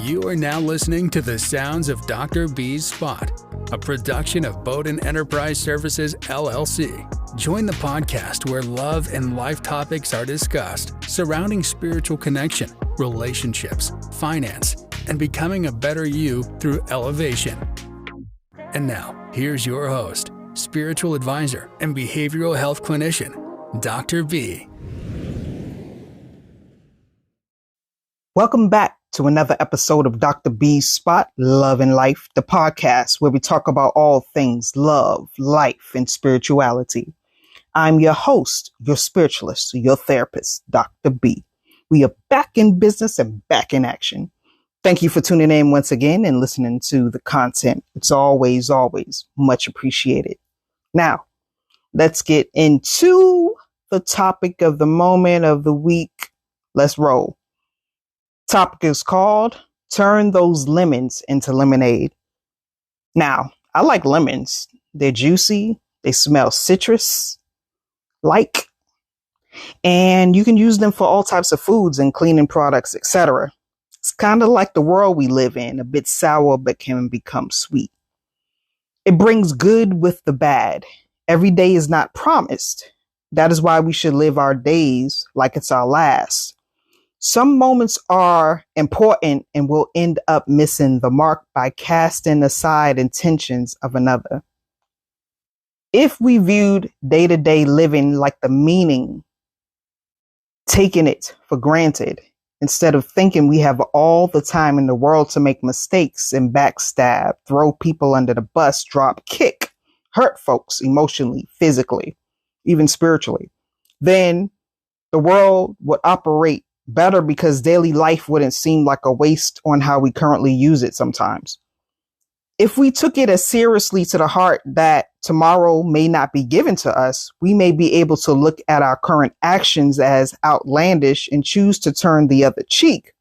You are now listening to the sounds of Dr. B's Spot, a production of Bowden Enterprise Services, LLC. Join the podcast where love and life topics are discussed surrounding spiritual connection, relationships, finance, and becoming a better you through elevation. And now, here's your host, spiritual advisor and behavioral health clinician, Dr. B. Welcome back to another episode of Dr. B's Spot, Love and Life, the podcast where we talk about all things love, life, and spirituality. I'm your host, your spiritualist, your therapist, Dr. B. We are back in business and back in action. Thank you for tuning in once again and listening to the content. It's always much appreciated. Now, let's get into the topic of the moment of the week. Let's roll. Topic is called Turn Those Lemons into Lemonade. Now, I like lemons. They're juicy. They smell citrus-like. And you can use them for all types of foods and cleaning products, etc. It's kind of like the world we live in, a bit sour but can become sweet. It brings good with the bad. Every day is not promised. That is why we should live our days like it's our last. Some moments are important and we'll end up missing the mark by casting aside intentions of another. If we viewed day-to-day living like the meaning, taking it for granted, instead of thinking we have all the time in the world to make mistakes and backstab, throw people under the bus, drop kick, hurt folks emotionally, physically, even spiritually, then the world would operate better because daily life wouldn't seem like a waste on how we currently use it sometimes. If we took it as seriously to the heart that tomorrow may not be given to us, we may be able to look at our current actions as outlandish and choose to turn the other cheek.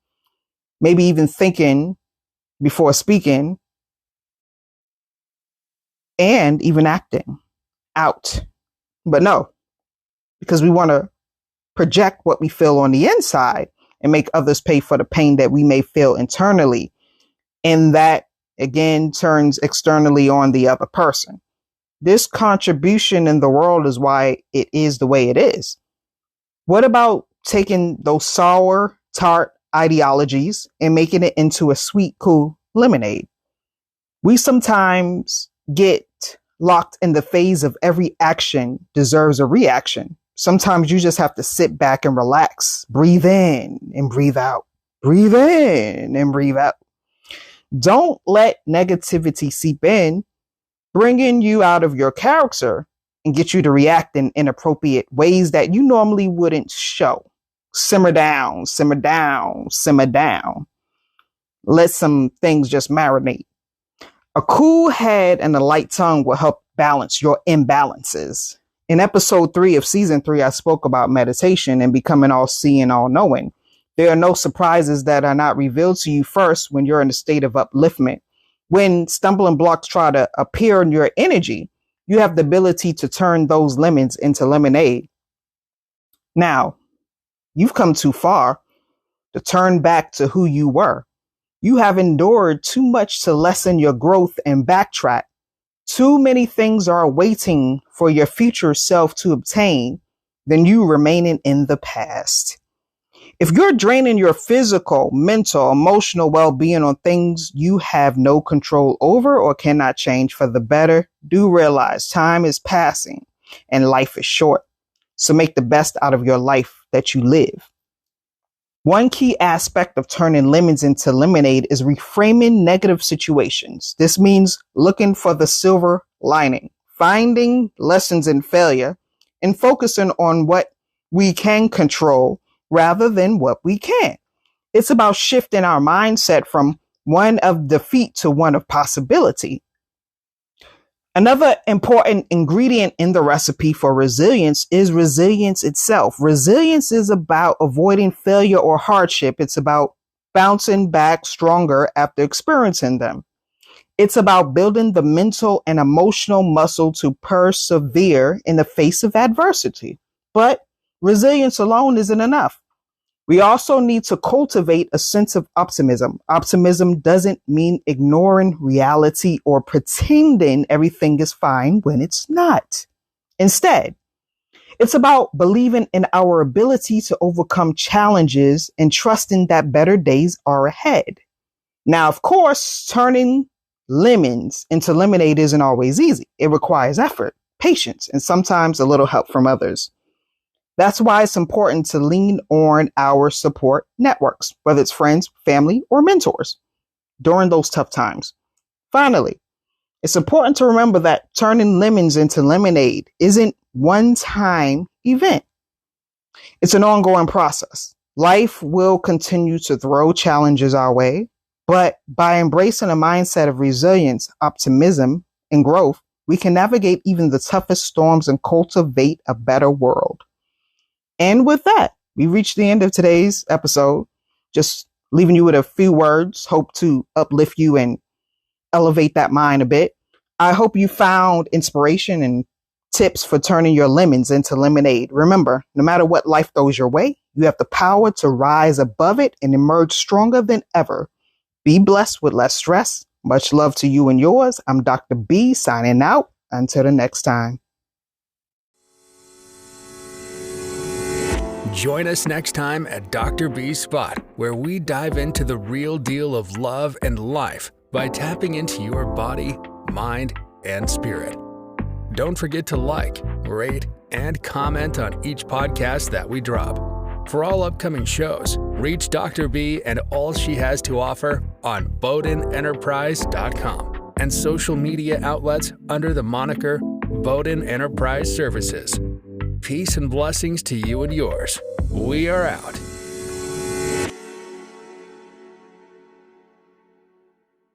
Maybe even thinking before speaking and even acting out. But no, because we want to project what we feel on the inside and make others pay for the pain that we may feel internally. And that, again, turns externally on the other person. This contribution in the world is why it is the way it is. What about taking those sour, tart ideologies and making it into a sweet, cool lemonade? We sometimes get locked in the phase of every action deserves a reaction. Sometimes you just have to sit back and relax, breathe in and breathe out, breathe in and breathe out. Don't let negativity seep in, bringing you out of your character and get you to react in inappropriate ways that you normally wouldn't show. Simmer down, simmer down, simmer down. Let some things just marinate. A cool head and a light tongue will help balance your imbalances. In episode 3 of season 3, I spoke about meditation and becoming all seeing, all knowing. There are no surprises that are not revealed to you first when you're in a state of upliftment. When stumbling blocks try to appear in your energy, you have the ability to turn those lemons into lemonade. Now, you've come too far to turn back to who you were. You have endured too much to lessen your growth and backtrack. Too many things are waiting for your future self to obtain than you remaining in the past. If you're draining your physical, mental, emotional well-being on things you have no control over or cannot change for the better, do realize time is passing and life is short. So make the best out of your life that you live. One key aspect of turning lemons into lemonade is reframing negative situations. This means looking for the silver lining, finding lessons in failure, and focusing on what we can control rather than what we can't. It's about shifting our mindset from one of defeat to one of possibility. Another important ingredient in the recipe for resilience is resilience itself. Resilience is about avoiding failure or hardship. It's about bouncing back stronger after experiencing them. It's about building the mental and emotional muscle to persevere in the face of adversity. But resilience alone isn't enough. We also need to cultivate a sense of optimism. Optimism doesn't mean ignoring reality or pretending everything is fine when it's not. Instead, it's about believing in our ability to overcome challenges and trusting that better days are ahead. Now, of course, turning lemons into lemonade isn't always easy. It requires effort, patience, and sometimes a little help from others. That's why it's important to lean on our support networks, whether it's friends, family, or mentors during those tough times. Finally, it's important to remember that turning lemons into lemonade isn't one-time event. It's an ongoing process. Life will continue to throw challenges our way, but by embracing a mindset of resilience, optimism, and growth, we can navigate even the toughest storms and cultivate a better world. And with that, we reached the end of today's episode. Just leaving you with a few words, hope to uplift you and elevate that mind a bit. I hope you found inspiration and tips for turning your lemons into lemonade. Remember, no matter what life throws your way, you have the power to rise above it and emerge stronger than ever. Be blessed with less stress. Much love to you and yours. I'm Dr. B signing out. Until the next time. Join us next time at Dr. B's Spot, where we dive into the real deal of love and life by tapping into your body, mind, and spirit. Don't forget to like, rate, and comment on each podcast that we drop. For all upcoming shows, reach Dr. B and all she has to offer on BowdenEnterprise.com and social media outlets under the moniker Bowden Enterprise Services. Peace and blessings to you and yours. We are out.